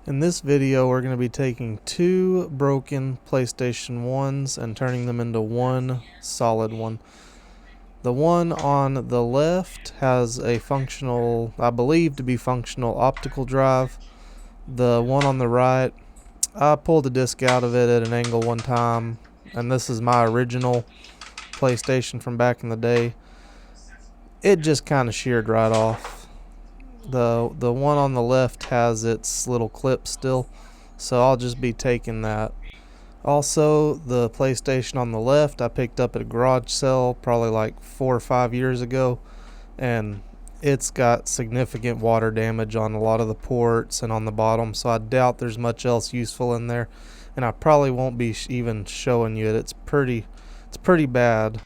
In this video, we're going to be taking two broken PlayStation 1s and turning them into one solid one. The one on the left has a functional, I believe to be functional, optical drive. The one on the right, I pulled the disc out of it at an angle one time, and this is my original PlayStation from back in the day. It just kind of sheared right off. The one on the left has its little clip still, so I'll just be taking that. Also, the PlayStation on the left I picked up at a garage sale probably like 4 or 5 years ago, and it's got significant water damage on a lot of the ports and on the bottom, so I doubt there's much else useful in there, and I probably won't be even showing you it. It's pretty bad.